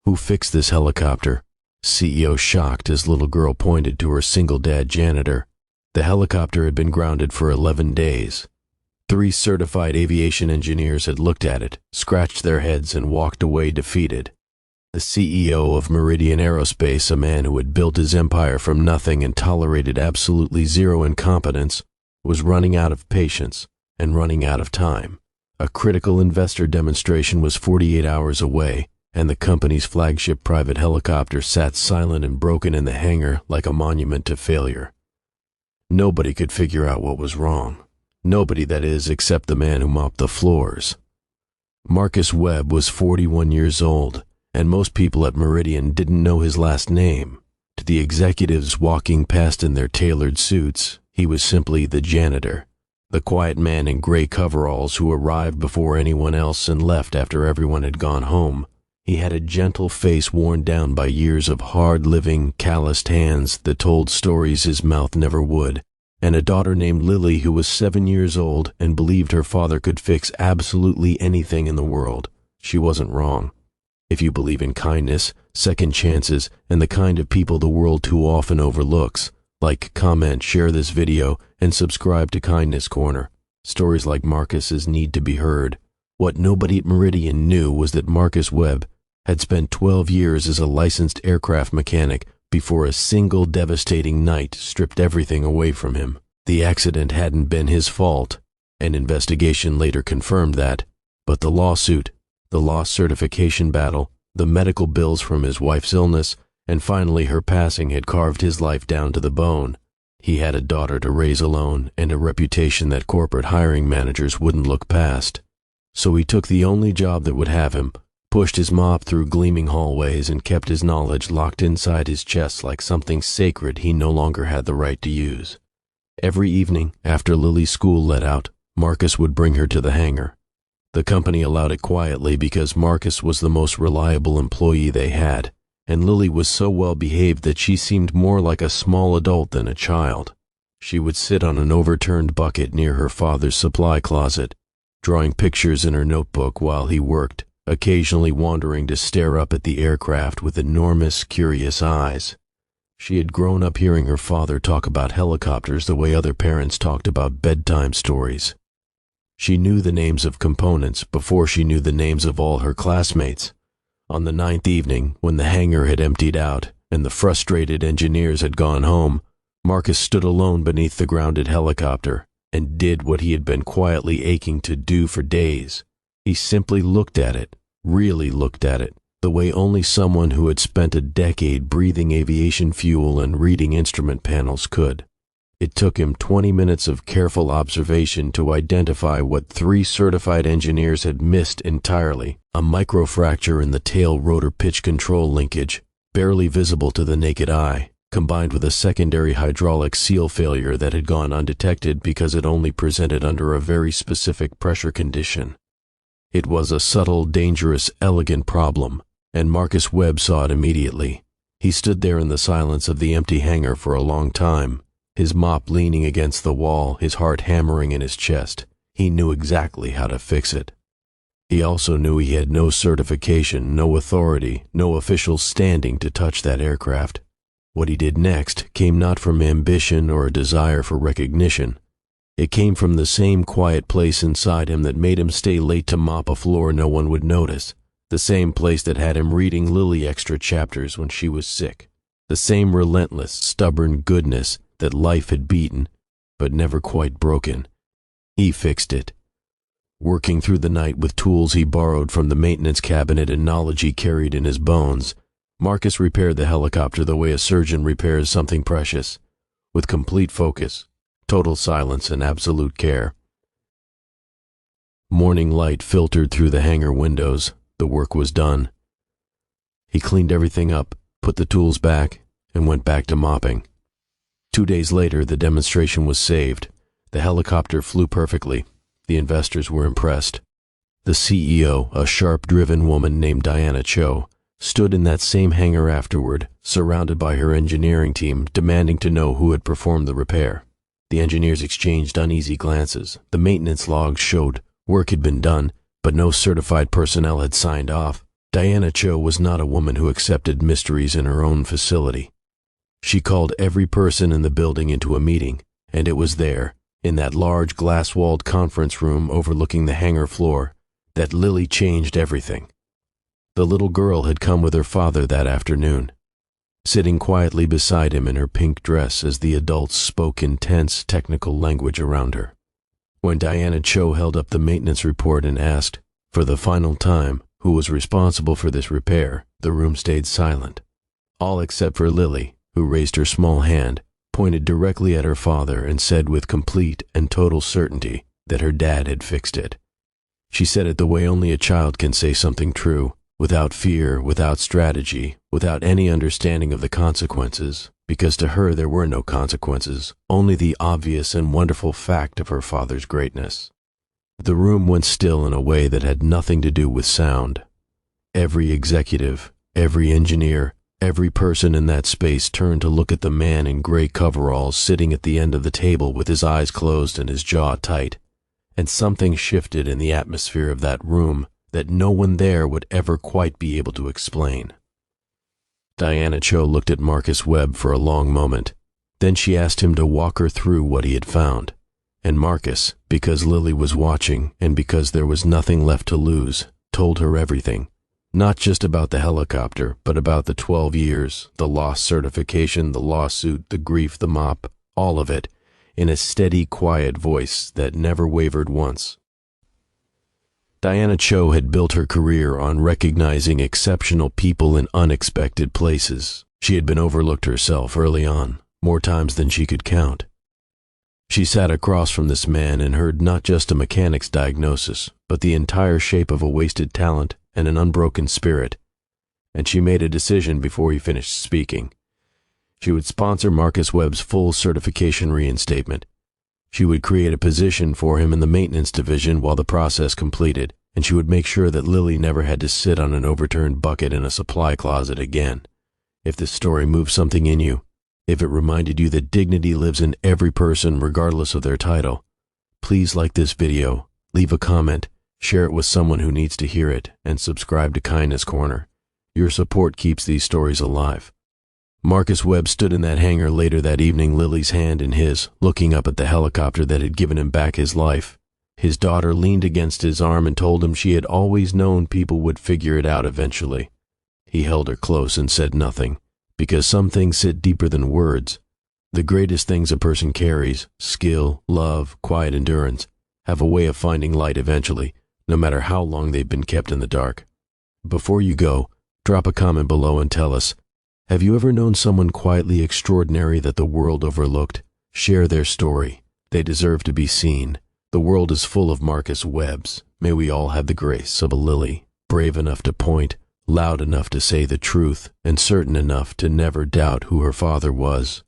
"Who fixed this helicopter?" CEO shocked as little girl pointed to her single dad Janitor. The helicopter had been grounded for 11 days. 3 certified aviation engineers had looked at it, scratched their heads, and walked away defeated. The CEO of Meridian Aerospace, a man who had built his empire from nothing and tolerated absolutely zero incompetence, was running out of patience and running out of time. A critical investor demonstration was 48 hours away, and the company's flagship private helicopter sat silent and broken in the hangar like a monument to failure. Nobody could figure out what was wrong. Nobody, that is, except the man who mopped the floors. Marcus Webb was 41 years old, and most people at Meridian didn't know his last name. To the executives walking past in their tailored suits, he was simply the janitor, the quiet man in gray coveralls who arrived before anyone else and left after everyone had gone home. He had a gentle face worn down by years of hard living, calloused hands that told stories his mouth never would, and a daughter named Lily who was 7 years old and believed her father could fix absolutely anything in the world. She wasn't wrong. If you believe in kindness, second chances, and the kind of people the world too often overlooks, like, comment, share this video, and subscribe to Kindness Corner. Stories like Marcus's need to be heard. What nobody at Meridian knew was that Marcus Webb had spent 12 years as a licensed aircraft mechanic before a single devastating night stripped everything away from him. The accident hadn't been his fault. An investigation later confirmed that, but the lawsuit, the lost certification battle, the medical bills from his wife's illness, and finally her passing had carved his life down to the bone. He had a daughter to raise alone and a reputation that corporate hiring managers wouldn't look past. So he took the only job that would have him, pushed his mop through gleaming hallways, and kept his knowledge locked inside his chest like something sacred he no longer had the right to use. Every evening, after Lily's school let out, Marcus would bring her to the hangar. The company allowed it quietly because Marcus was the most reliable employee they had, and Lily was so well behaved that she seemed more like a small adult than a child. She would sit on an overturned bucket near her father's supply closet, drawing pictures in her notebook while he worked, occasionally wandering to stare up at the aircraft with enormous, curious eyes. She had grown up hearing her father talk about helicopters the way other parents talked about bedtime stories. She knew the names of components before she knew the names of all her classmates. On the 9th evening, when the hangar had emptied out and the frustrated engineers had gone home, Marcus stood alone beneath the grounded helicopter and did what he had been quietly aching to do for days. He simply looked at it, really looked at it, the way only someone who had spent a decade breathing aviation fuel and reading instrument panels could. It took him 20 minutes of careful observation to identify what 3 certified engineers had missed entirely: a microfracture in the tail rotor pitch control linkage, barely visible to the naked eye, combined with a secondary hydraulic seal failure that had gone undetected because it only presented under a very specific pressure condition. It was a subtle, dangerous, elegant problem, and Marcus Webb saw it immediately. He stood there in the silence of the empty hangar for a long time, his mop leaning against the wall, his heart hammering in his chest. He knew exactly how to fix it. He also knew he had no certification, no authority, no official standing to touch that aircraft. What he did next came not from ambition or a desire for recognition. It came from the same quiet place inside him that made him stay late to mop a floor no one would notice, the same place that had him reading Lily extra chapters when she was sick, the same relentless, stubborn goodness that life had beaten, but never quite broken. He fixed it. Working through the night with tools he borrowed from the maintenance cabinet and knowledge he carried in his bones, Marcus repaired the helicopter the way a surgeon repairs something precious, with complete focus, total silence, and absolute care. Morning light filtered through the hangar windows. The work was done. He cleaned everything up, put the tools back, and went back to mopping. 2 days later, the demonstration was saved. The helicopter flew perfectly. The investors were impressed. The CEO, a sharp-driven woman named Diana Cho, stood in that same hangar afterward, surrounded by her engineering team, demanding to know who had performed the repair. The engineers exchanged uneasy glances. The maintenance logs showed work had been done, but no certified personnel had signed off. Diana Cho was not a woman who accepted mysteries in her own facility. She called every person in the building into a meeting, and it was there, in that large glass-walled conference room overlooking the hangar floor, that Lily changed everything. The little girl had come with her father that afternoon, sitting quietly beside him in her pink dress as the adults spoke intense technical language around her. When Diana Cho held up the maintenance report and asked, for the final time, who was responsible for this repair, the room stayed silent. All except for Lily, who raised her small hand, pointed directly at her father and said with complete and total certainty that her dad had fixed it. She said it the way only a child can say something true, without fear, without strategy, without any understanding of the consequences, because to her there were no consequences, only the obvious and wonderful fact of her father's greatness. The room went still in a way that had nothing to do with sound. Every executive, every engineer, every person in that space turned to look at the man in gray coveralls sitting at the end of the table with his eyes closed and his jaw tight, and something shifted in the atmosphere of that room that no one there would ever quite be able to explain. Diana Cho looked at Marcus Webb for a long moment. Then she asked him to walk her through what he had found. And Marcus, because Lily was watching and because there was nothing left to lose, told her everything. Not just about the helicopter, but about the 12 years, the lost certification, the lawsuit, the grief, the mop, all of it, in a steady, quiet voice that never wavered once. Diana Cho had built her career on recognizing exceptional people in unexpected places. She had been overlooked herself early on, more times than she could count. She sat across from this man and heard not just a mechanic's diagnosis, but the entire shape of a wasted talent and an unbroken spirit, and she made a decision before he finished speaking. She would sponsor Marcus Webb's full certification reinstatement. She would create a position for him in the maintenance division while the process completed, and she would make sure that Lily never had to sit on an overturned bucket in a supply closet again. If this story moved something in you, if it reminded you that dignity lives in every person regardless of their title, please like this video, leave a comment, share it with someone who needs to hear it, and subscribe to Kindness Corner. Your support keeps these stories alive. Marcus Webb stood in that hangar later that evening, Lily's hand in his, looking up at the helicopter that had given him back his life. His daughter leaned against his arm and told him she had always known people would figure it out eventually. He held her close and said nothing, because some things sit deeper than words. The greatest things a person carries, skill, love, quiet endurance, have a way of finding light eventually, no matter how long they've been kept in the dark. Before you go, drop a comment below and tell us, have you ever known someone quietly extraordinary that the world overlooked? Share their story. They deserve to be seen. The world is full of Marcus Webbs. May we all have the grace of a Lily, brave enough to point, loud enough to say the truth, and certain enough to never doubt who her father was.